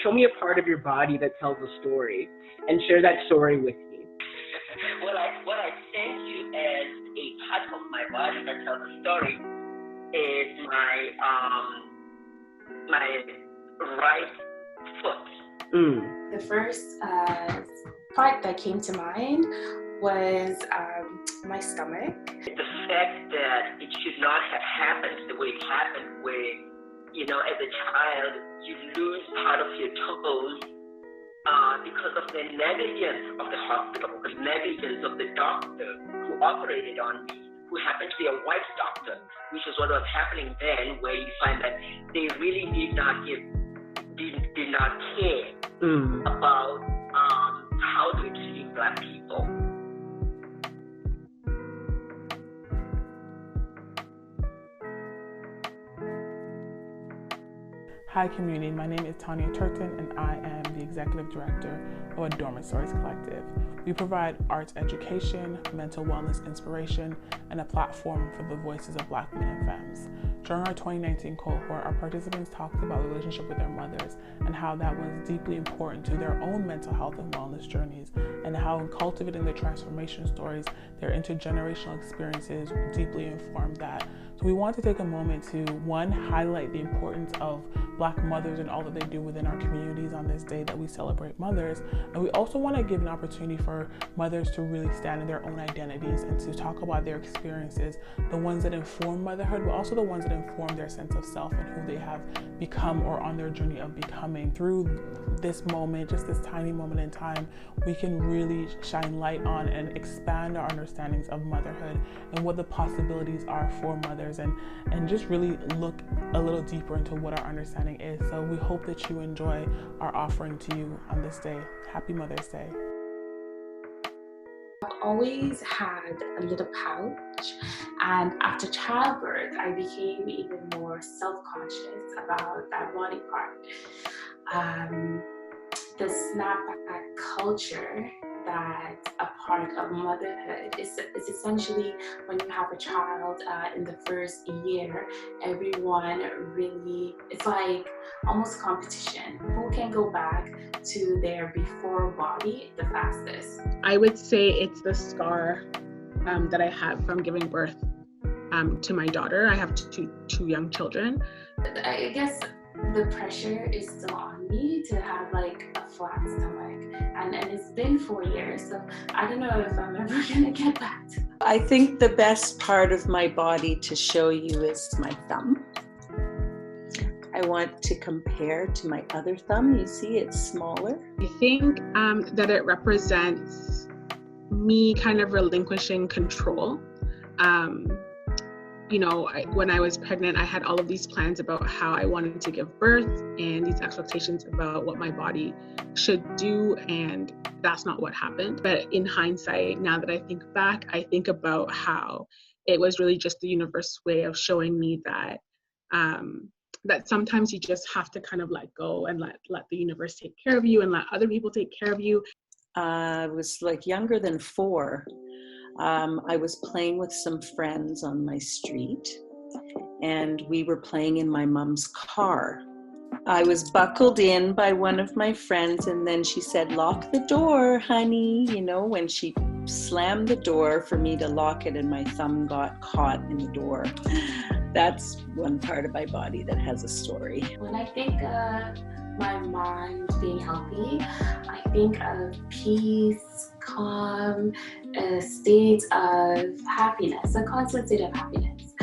show me a part of your body that tells a story, and share that story with me. What I sent you as a part of my body that tells a story is my right foot. The first part that came to mind was my stomach. The fact that it should not have happened the way it happened, where, as a child, you lose part of your toes because of the negligence of the hospital, the negligence of the doctor who operated on me, who happened to be a white doctor, which is what was happening then, where you find that they really did not care about how to treat Black people. Hi community, my name is Tanya Turton and I am the Executive Director of Adornment Stories Collective. We provide arts education, mental wellness inspiration, and a platform for the voices of Black women and femmes. During our 2019 cohort, our participants talked about the relationship with their mothers and how that was deeply important to their own mental health and wellness journeys, and how in cultivating their transformation stories, their intergenerational experiences deeply informed that. So we want to take a moment to, one, highlight the importance of Black mothers and all that they do within our communities on this day that we celebrate mothers. And we also want to give an opportunity for mothers to really stand in their own identities and to talk about their experiences, the ones that inform motherhood, but also the ones that inform their sense of self and who they have become or on their journey of becoming. Through this moment, just this tiny moment in time, we can really shine light on and expand our understandings of motherhood and what the possibilities are for mothers, and just really look a little deeper into what our understanding is. So we hope that you enjoy our offering to you on this day. Happy Mother's Day. I've always had a little pouch, and after childbirth, I became even more self-conscious about that body part. The snapback culture that's a part of motherhood is essentially when you have a child in the first year, everyone really, it's like almost competition. Who can go back to their before body the fastest? I would say it's the scar that I have from giving birth to my daughter. I have two young children. I guess the pressure is still on me to have like a flat stomach, and it's been 4 years, so I don't know if I'm ever gonna get back to that. I think the best part of my body to show you is my thumb. I want to compare to my other thumb. You see it's smaller. I think that it represents me kind of relinquishing control. When I was pregnant, I had all of these plans about how I wanted to give birth and these expectations about what my body should do, and that's not what happened. But in hindsight, now that I think back, I think about how it was really just the universe's way of showing me that that sometimes you just have to kind of let go and let the universe take care of you and let other people take care of you. I was like younger than 4. I was playing with some friends on my street, and we were playing in my mom's car. I was buckled in by one of my friends, and then she said, "Lock the door, honey," when she slammed the door for me to lock it, and my thumb got caught in the door. That's one part of my body that has a story. When I think of my mind being healthy, I think of peace, calm, a state of happiness, a constant state of happiness.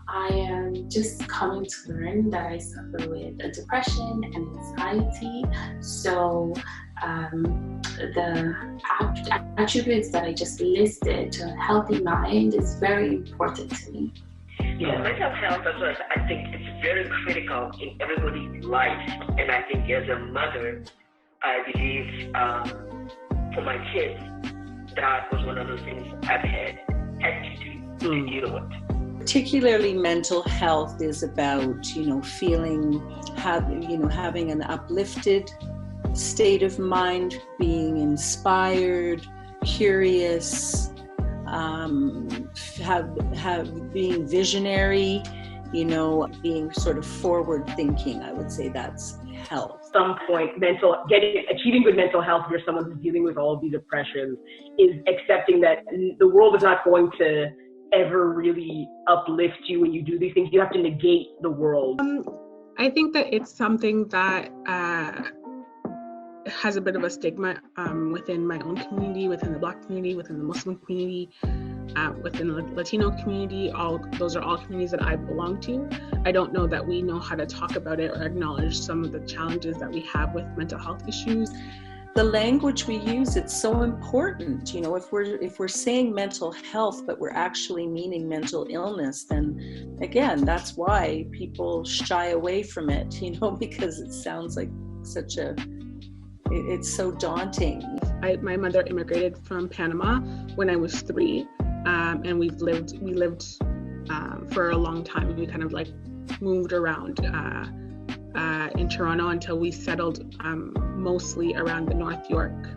I am just coming to learn that I suffer with a depression and anxiety. So the attributes that I just listed to a healthy mind is very important to me. Yeah, mental health as well, I think it's very critical in everybody's life. And I think as a mother, I believe for my kids, that was one of those things I've had to do to deal with. Particularly mental health is about, having an uplifted state of mind, being inspired, curious, being visionary, being sort of forward thinking. I would say that's health. At some point, achieving good mental health for someone who's dealing with all of these oppressions is accepting that the world is not going to ever really uplift you when you do these things. You have to negate the world. I think that it's something that has a bit of a stigma within my own community, within the Black community, within the Muslim community, within the Latino community. Those are all communities that I belong to. I don't know that we know how to talk about it or acknowledge some of the challenges that we have with mental health issues. The language we use, it's so important. If we're saying mental health, but we're actually meaning mental illness, then again, that's why people shy away from it, because it sounds like it's so daunting. My mother immigrated from Panama when I was 3, and we lived for a long time. We kind of like moved around in Toronto until we settled mostly around the North York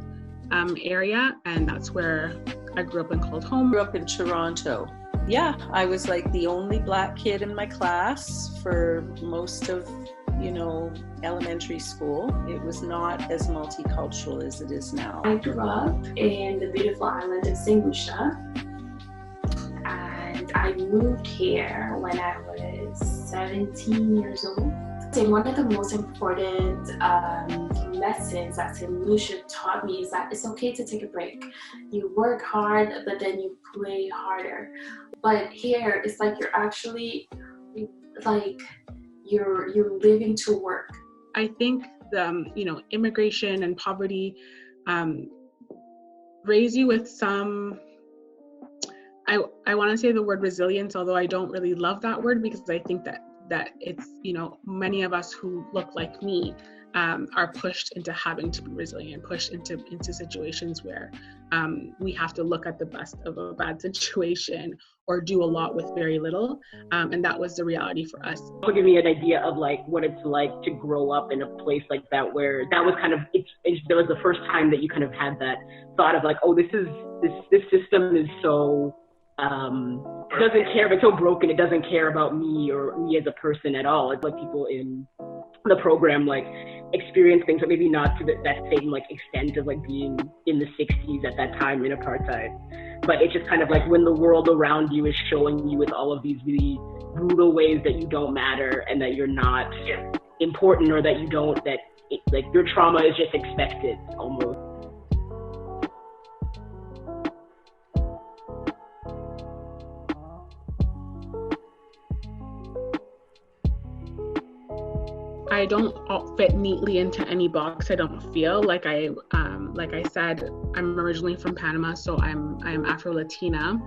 area, and that's where I grew up and called home. Grew up in Toronto. Yeah, I was like the only Black kid in my class for most of elementary school. It was not as multicultural as it is now. I grew up in the beautiful island of St. Lucia, and I moved here when I was 17 years old. So one of the most important lessons that St. Lucia taught me is that it's okay to take a break. You work hard, but then you play harder. But here, it's like you're actually you're living to work. I think immigration and poverty raise you with some, I want to say the word resilience, although I don't really love that word, because I think that it's, many of us who look like me are pushed into having to be resilient, pushed into situations where we have to look at the best of a bad situation or do a lot with very little. And that was the reality for us. It'll give me an idea of like what it's like to grow up in a place like that, where that was kind of, there was the first time that you kind of had that thought of like, oh, this system is so, doesn't care, but so broken, it doesn't care about me or me as a person at all. It's like people in the program like experience things, but maybe not to that same like extent of like being in the 60s at that time in apartheid. But it's just kind of like when the world around you is showing you with all of these really brutal ways that you don't matter and that you're not important, or that you don't, like your trauma is just expected almost. I don't fit neatly into any box. I don't feel like I said, I'm originally from Panama, so I'm Afro-Latina.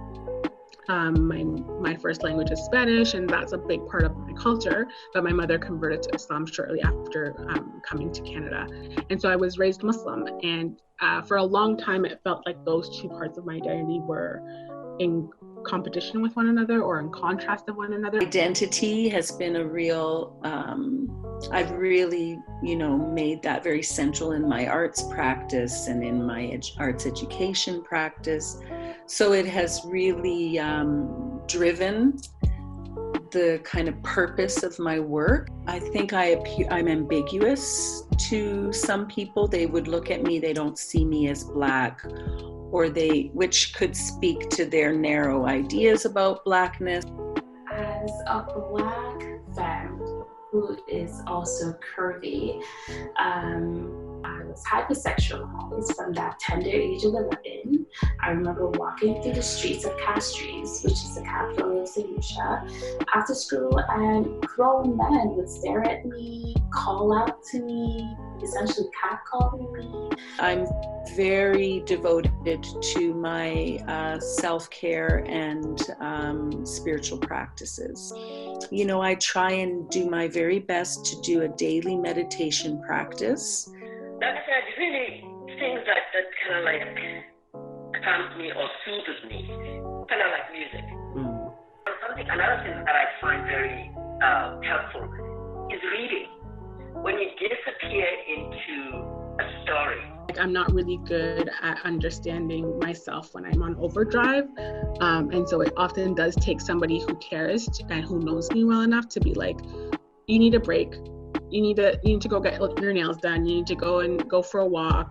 My first language is Spanish, and that's a big part of my culture. But my mother converted to Islam shortly after coming to Canada, and so I was raised Muslim. And for a long time, it felt like those two parts of my identity were in competition with one another or in contrast of one another. Identity has been a real, I've really, made that very central in my arts practice and in my arts education practice. So it has really driven the kind of purpose of my work. I think I'm ambiguous to some people. They would look at me, they don't see me as Black, which could speak to their narrow ideas about Blackness. As a Black femme who is also curvy, I was hypersexualized from that tender age of 11. I remember walking through the streets of Castries, which is the capital of St. Lucia, after school, and grown men would stare at me, call out to me, essentially catcalling me. I'm very devoted to my self-care and spiritual practices. I try and do my very best to do a daily meditation practice. That's really things that kind of like calms me or soothes me, kind of like music. Another thing that I find very helpful is reading. When you disappear into a story, I'm not really good at understanding myself when I'm on overdrive. And so it often does take somebody who cares and who knows me well enough to be like, you need a break. You need to go get your nails done. You need to go for a walk.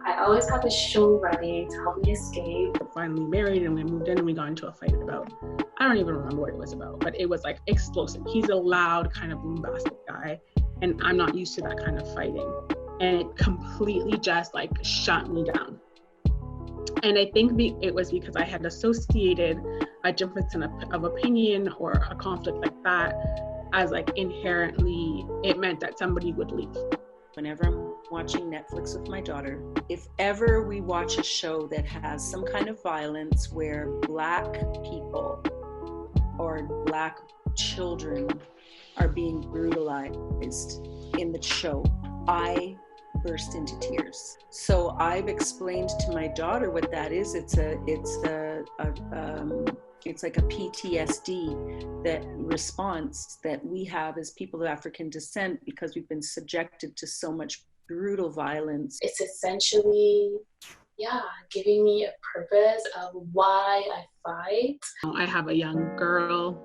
I always have a show ready to help me escape. Finally married, and we moved in and we got into a fight about, I don't even remember what it was about, but it was like explosive. He's a loud kind of bombastic guy, and I'm not used to that kind of fighting. And it completely just like shut me down. And I think it was because I had associated a difference of opinion or a conflict like that as like inherently, it meant that somebody would leave. Whenever I'm watching Netflix with my daughter, if ever we watch a show that has some kind of violence where Black people or Black children are being brutalized in the show, I burst into tears. So I've explained to my daughter what that is. It's like a PTSD that response that we have as people of African descent because we've been subjected to so much brutal violence. It's essentially, giving me a purpose of why I fight. I have a young girl,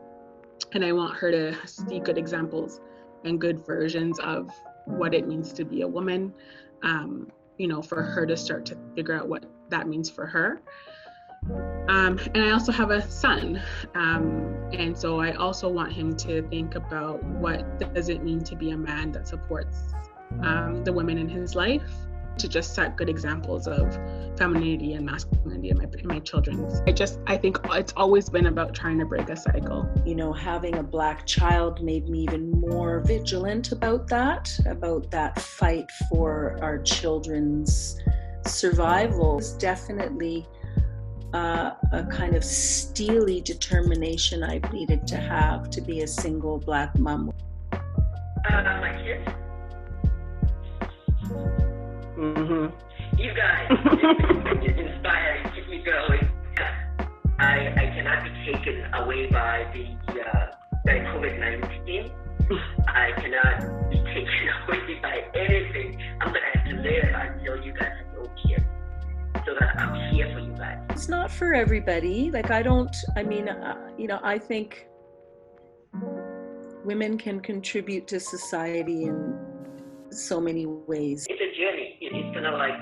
and I want her to see good examples and good versions of what it means to be a woman, for her to start to figure out what that means for her. And I also have a son, and so I also want him to think about what does it mean to be a man that supports the women in his life, to just set good examples of femininity and masculinity in my children's. I think it's always been about trying to break a cycle. Having a Black child made me even more vigilant about that fight for our children's survival. It's definitely a kind of steely determination I've needed to have to be a single Black mom. My kids. You guys inspire, keep me going. I cannot be taken away by by COVID-19. I cannot be taken away by anything. I'm gonna have to live until you guys are okay. So that I'm here for you guys. It's not for everybody. I think women can contribute to society in so many ways. It's a journey. It's kind of like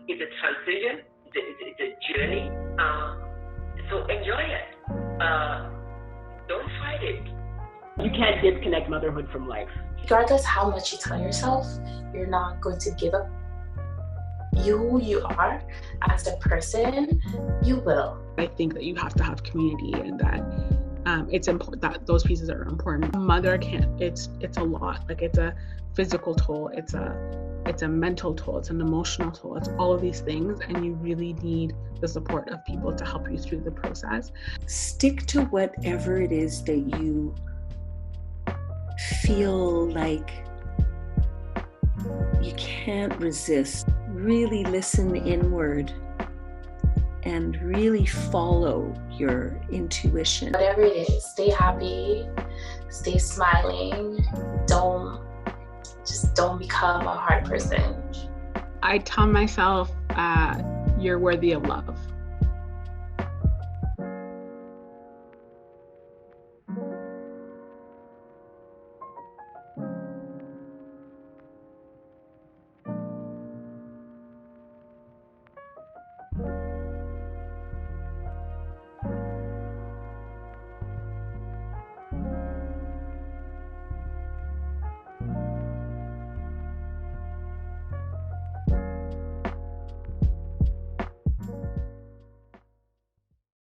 it's a transition. It's a journey. So enjoy it. Don't fight it. You can't disconnect motherhood from life. Regardless how much you tell yourself, you're not going to give up who you are as a person. You will. I think that you have to have community, and that it's important that those pieces are important. A mother can't. It's a lot. Like, it's a physical toll. It's a mental toll. It's an emotional toll. It's all of these things, and you really need the support of people to help you through the process. Stick to whatever it is that you feel like you can't resist. Really listen inward and really follow your intuition. Whatever it is, stay happy, stay smiling. Don't become a hard person. I tell myself, you're worthy of love.